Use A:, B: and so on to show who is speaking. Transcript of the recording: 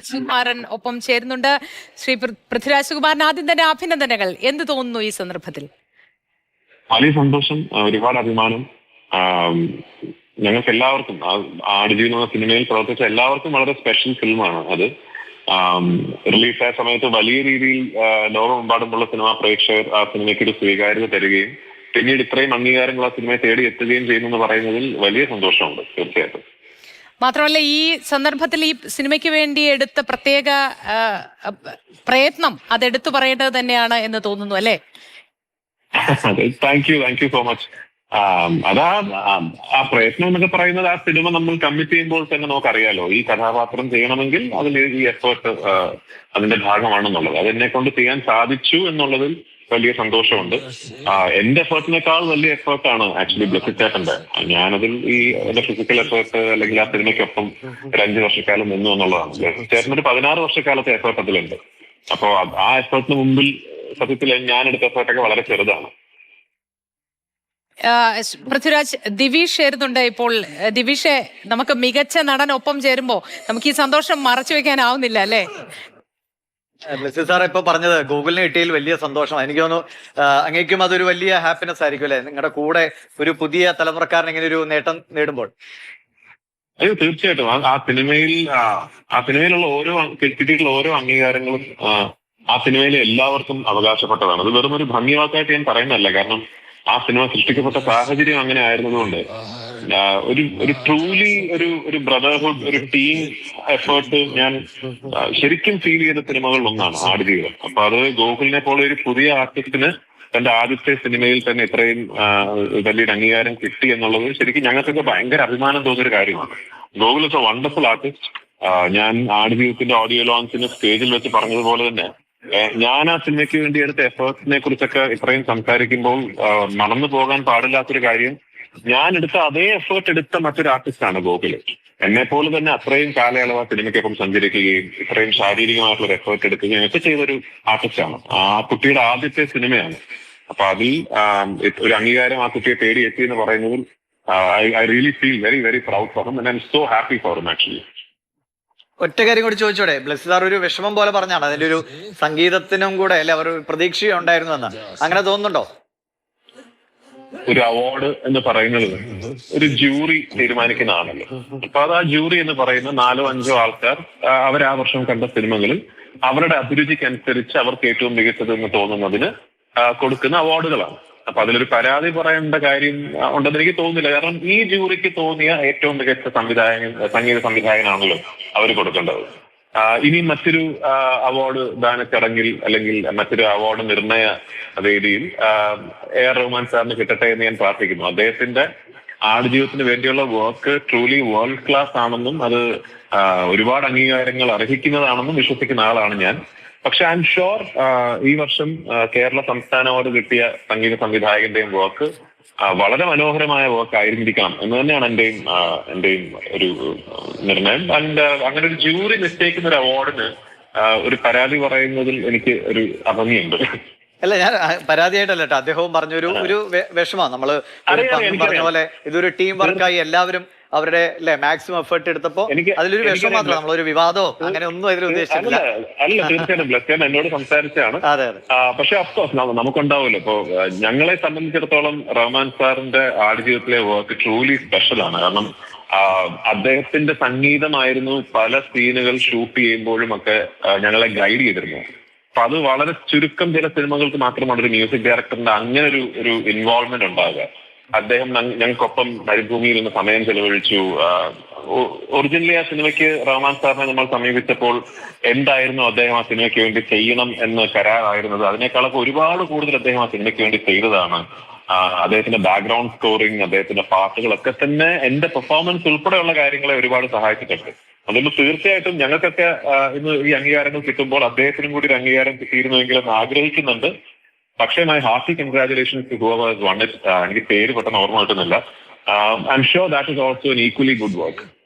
A: സുകുമാരൻ ഒപ്പം ചേരുന്നുണ്ട്. ശ്രീ പൃഥ്വിരാജ് സുകുമാരൻ, ആദ്യം തന്നെ അഭിനന്ദനങ്ങൾ. എന്ത് തോന്നുന്നു ഈ സന്ദർഭത്തിൽ?
B: വലിയ സന്തോഷം, ഒരുപാട് അഭിമാനം. ഞങ്ങൾക്ക് എല്ലാവർക്കും ആടുജീവിതം എന്ന സിനിമയിൽ പ്രവർത്തിച്ച എല്ലാവർക്കും വളരെ സ്പെഷ്യൽ ഫിലിമാണ് അത്. റിലീസായ സമയത്ത് വലിയ രീതിയിൽ ലോകമെമ്പാടുമുള്ള സിനിമാ പ്രേക്ഷകർ ആ സിനിമയ്ക്ക് ഒരു സ്വീകാര്യത തരികയും പിന്നീട് ഇത്രയും അംഗീകാരങ്ങൾ ആ സിനിമയെ തേടി എത്തുകയും ചെയ്യുന്നു എന്ന് പറയുന്നതിൽ വലിയ സന്തോഷമുണ്ട് തീർച്ചയായിട്ടും.
A: മാത്രമല്ല, ഈ സന്ദർഭത്തിൽ ഈ സിനിമയ്ക്ക് വേണ്ടി എടുത്ത പ്രത്യേക പ്രയത്നം അതെടുത്തു പറയേണ്ടത് തന്നെയാണ് എന്ന് തോന്നുന്നു, അല്ലേ?
B: Thank you so much. അതാ ആ പ്രയത്നം എന്നൊക്കെ പറയുന്നത് ആ സിനിമ നമ്മൾ കമ്മിറ്റ് ചെയ്യുമ്പോൾ തന്നെ നമുക്കറിയാലോ, ഈ കഥാപാത്രം ചെയ്യണമെങ്കിൽ അതിൽ ഈ എഫേർട്ട് അതിന്റെ ഭാഗമാണെന്നുള്ളത്. അതെന്നെ കൊണ്ട് ചെയ്യാൻ സാധിച്ചു എന്നുള്ളതിൽ വലിയ സന്തോഷമുണ്ട്. എന്റെ എഫേർട്ടിനേക്കാൾ വലിയ എഫേർട്ടാണ് ആക്ച്വലി ബ്ലെസ്സിച്ചേട്ടന്റെ. ഞാനതിൽ ഈ എന്റെ ഫിസിക്കൽ എഫേർട്ട് അല്ലെങ്കിൽ ആ സിനിമയ്ക്കൊപ്പം ഒരു 5 വർഷക്കാലം നിന്നു എന്നുള്ളതാണ്. ബ്ലെസ്സിച്ചേട്ടൻ ഒരു 16 വർഷക്കാലത്തെ എഫേർട്ട് അതിലുണ്ട്. അപ്പോ ആ എഫേർട്ടിന് മുമ്പിൽ സത്യത്തിൽ ഞാൻ എടുത്ത എഫേർട്ടൊക്കെ വളരെ ചെറുതാണ്.
A: പൃഥ്വിരാജ്, ദിവിഷ് ചേരുന്നുണ്ട് ഇപ്പോൾ. ദിവിഷെ, നമുക്ക് മികച്ച നടനൊപ്പം ചേരുമ്പോ നമുക്ക് ഈ സന്തോഷം മറച്ചു വെക്കാനാവുന്നില്ല, അല്ലേ?
C: ബ്ലെസ്സി സാർ ഇപ്പൊ പറഞ്ഞത് ഗൂഗിളിന് കിട്ടിയതിൽ വലിയ സന്തോഷം. എനിക്ക് തോന്നുന്നു അങ്ങേക്കും അതൊരു വലിയ ഹാപ്പിനെസ് ആയിരിക്കും, അല്ലെ? നിങ്ങളുടെ കൂടെ ഒരു പുതിയ തലമുറക്കാരൻ ഇങ്ങനെ ഒരു നേട്ടം നേടുമ്പോൾ.
B: അയ്യോ, തീർച്ചയായിട്ടും. ആ സിനിമയിലുള്ള കിട്ടിയിട്ടുള്ള ഓരോ അംഗീകാരങ്ങളും ആ സിനിമയിലെ എല്ലാവർക്കും അവകാശപ്പെട്ടതാണ്. അത് വെറും ഒരു ഭംഗിവാക്കായിട്ട് ഞാൻ പറയുന്നതല്ല. കാരണം ആ സിനിമ സൃഷ്ടിക്കപ്പെട്ട സാഹചര്യം അങ്ങനെ ആയിരുന്നതുകൊണ്ട് ഒരു ട്രൂലി ഒരു ബ്രദർഹുഡ്, ഒരു ടീം എഫേർട്ട് ഞാൻ ശരിക്കും ഫീൽ ചെയ്ത സിനിമകളിൽ ഒന്നാണ് ആടുജീവിതം. അപ്പൊ അത് ഗോകുലിനെ പോലെ ഒരു പുതിയ ആർട്ടിസ്റ്റിന് തന്റെ ആദ്യത്തെ സിനിമയിൽ തന്നെ ഇത്രയും വലിയൊരു അംഗീകാരം കിട്ടി എന്നുള്ളത് ശരിക്കും ഞങ്ങൾക്കൊക്കെ ഭയങ്കര അഭിമാനം തോന്നിയൊരു കാര്യമാണ്. Gokul is A wonderful artist. ഞാൻ ആടുജീവിതത്തിന്റെ ഓഡിയോ ലോഞ്ചിന് സ്റ്റേജിൽ വെച്ച് പറഞ്ഞതുപോലെ തന്നെ ഞാൻ ആ സിനിമയ്ക്ക് വേണ്ടി എടുത്ത എഫേർട്സിനെ കുറിച്ചൊക്കെ ഇത്രയും സംസാരിക്കുമ്പോൾ മറന്നു പോകാൻ പാടില്ലാത്തൊരു കാര്യം, ഞാൻ എടുത്ത അതേ എഫേർട്ട് എടുത്ത മറ്റൊരു ആർട്ടിസ്റ്റാണ് ഗോകുല്. എന്നെ പോലെ തന്നെ അത്രയും കാലയളവ് ആ സിനിമയ്ക്കൊപ്പം സഞ്ചരിക്കുകയും ഇത്രയും ശാരീരികമായിട്ടുള്ള ഒരു എഫേർട്ട് എടുക്കുകയും ഒക്കെ ചെയ്തൊരു ആർട്ടിസ്റ്റാണ്. ആ കുട്ടിയുടെ ആദ്യത്തെ സിനിമയാണ്. അപ്പൊ അതിൽ ഒരു അംഗീകാരം ആ കുട്ടിയെ തേടി എത്തി എന്ന് പറയുന്നതിൽ I really feel very very proud for him and I M so happy for him actually.
C: ഒറ്റ കാര്യം കൂടി ചോദിച്ചോടെ, ബ്ലെസ്സി സാർ ഒരു വിഷമം പോലെ പറഞ്ഞാണ് അതിന്റെ ഒരു സംഗീതത്തിനും കൂടെ അല്ലെ അവർ പ്രതീക്ഷയുണ്ടായിരുന്നു എന്ന്, അങ്ങനെ തോന്നുന്നുണ്ടോ?
B: ഒരു അവാർഡ് എന്ന് പറയുന്നത് ഒരു ജൂറി തീരുമാനിക്കുന്നതാണല്ലോ. അപ്പൊ അത് ആ ജൂറി എന്ന് പറയുന്ന 4-5 ആൾക്കാർ അവർ ആ വർഷം കണ്ട സിനിമകളിൽ അവരുടെ അഭിരുചിക്കനുസരിച്ച് അവർക്ക് ഏറ്റവും മികച്ചത് എന്ന് തോന്നുന്നതിന് കൊടുക്കുന്ന അവാർഡുകളാണ്. അപ്പൊ അതിലൊരു പരാതി പറയേണ്ട കാര്യം ഉണ്ടെന്ന് എനിക്ക് തോന്നുന്നില്ല. കാരണം ഈ ജൂറിക്ക് തോന്നിയ ഏറ്റവും മികച്ച സംഗീത സംവിധായകനാണല്ലോ അവർ കൊടുക്കേണ്ടത്. ഇനി മറ്റൊരു അവാർഡ് ദാന ചടങ്ങിൽ അല്ലെങ്കിൽ മറ്റൊരു അവാർഡ് നിർണയ വേദിയിൽ AR റഹ്മാൻ സാറിന് കിട്ടട്ടെ എന്ന് ഞാൻ പ്രാർത്ഥിക്കുന്നു. അദ്ദേഹത്തിന്റെ ആടുജീവിതത്തിന് വേണ്ടിയുള്ള വർക്ക് ട്രൂലി വേൾഡ് ക്ലാസ് ആണെന്നും അത് ഒരുപാട് അംഗീകാരങ്ങൾ അർഹിക്കുന്നതാണെന്നും വിശ്വസിക്കുന്ന ആളാണ് ഞാൻ. പക്ഷെ ഐ എം ഷുവർ ഈ വർഷം കേരള സംസ്ഥാന അവാർഡ് കിട്ടിയ സംഗീത സംവിധായകന്റെയും വർക്ക് വളരെ മനോഹരമായ വർക്ക് ആയിരുന്നിരിക്കണം എന്ന് തന്നെയാണ് എന്റെയും ഒരു നിർണയം. ആൻഡ് അങ്ങനെ ഒരു ജൂറി നിശ്ചയിക്കുന്ന ഒരു അവാർഡിന് ഒരു പരാതി പറയുന്നതിൽ എനിക്ക് ഒരു അഭംഗിയുണ്ട്.
C: അല്ല, ഞാൻ പരാതിയായിട്ടല്ല കേട്ടോ, അദ്ദേഹവും പറഞ്ഞൊരു വിഷമമാണ്. നമ്മള് പറഞ്ഞ പോലെ ഇതൊരു ടീം വർക്കായി എല്ലാവരും അവരുടെ മാക്സിമം എഫേർട്ട് എടുത്തപ്പോ അതിലൊരു വിഷമം മാത്രം, നമ്മളൊരു വിവാദമോ അങ്ങനെ ഒന്നും അതിൽ ഉദ്ദേശിച്ചില്ല.
B: അല്ല, തീർച്ചയായിട്ടും ബ്ലെസ്സി എന്നോട് സംസാരിച്ചാണ്. പക്ഷെ അഫ്കോഴ്സ് നമുക്കുണ്ടാവുമല്ലോ. ഇപ്പൊ ഞങ്ങളെ സംബന്ധിച്ചിടത്തോളം റഹ്മാൻ സാറിന്റെ ആടുജീവിതത്തിലെ വർക്ക് ട്രൂലി സ്പെഷ്യൽ ആണ്. കാരണം അദ്ദേഹത്തിന്റെ സംഗീതമായിരുന്നു പല സീനുകൾ ഷൂട്ട് ചെയ്യുമ്പോഴും ഒക്കെ ഞങ്ങളെ ഗൈഡ് ചെയ്തിരുന്നു. അപ്പൊ അത് വളരെ ചുരുക്കം ചില സിനിമകൾക്ക് മാത്രമാണ് ഒരു മ്യൂസിക് ഡയറക്ടറിന്റെ അങ്ങനെ ഒരു ഇൻവോൾവ്മെന്റ് ഉണ്ടാവുക. അദ്ദേഹം ഞങ്ങൾക്കൊപ്പം മരുഭൂമിയിൽ നിന്ന് സമയം ചെലവഴിച്ചു. ഒറിജിനലി ആ സിനിമയ്ക്ക് റഹ്മാൻ സാറിനെ നമ്മൾ സമീപിച്ചപ്പോൾ എന്തായിരുന്നു അദ്ദേഹം ആ സിനിമയ്ക്ക് വേണ്ടി ചെയ്യണം എന്ന് കരാറായിരുന്നത്, അതിനേക്കാളൊക്കെ ഒരുപാട് കൂടുതൽ അദ്ദേഹം ആ സിനിമയ്ക്ക് വേണ്ടി ചെയ്തതാണ്. അദ്ദേഹത്തിന്റെ ബാക്ക്ഗ്രൗണ്ട് സ്കോറിങ്, അദ്ദേഹത്തിന്റെ പാട്ടുകളൊക്കെ തന്നെ എന്റെ പെർഫോമൻസ് ഉൾപ്പെടെയുള്ള കാര്യങ്ങളെ ഒരുപാട് സഹായിച്ചിട്ടുണ്ട്. അതുകൊണ്ട് തീർച്ചയായിട്ടും ഞങ്ങൾക്കൊക്കെ ഇന്ന് ഈ അംഗീകാരങ്ങൾ കിട്ടുമ്പോൾ അദ്ദേഹത്തിനും കൂടി ഒരു അംഗീകാരം കിട്ടിയിരുന്നുവെങ്കിലും ആഗ്രഹിക്കുന്നുണ്ട്. പക്ഷേ my hearty congratulations to whoever has won it. എനിക്ക് പേര് പെട്ടെന്ന് ഓർമ്മ കിട്ടുന്നില്ല. I'm sure that is also an equally good work.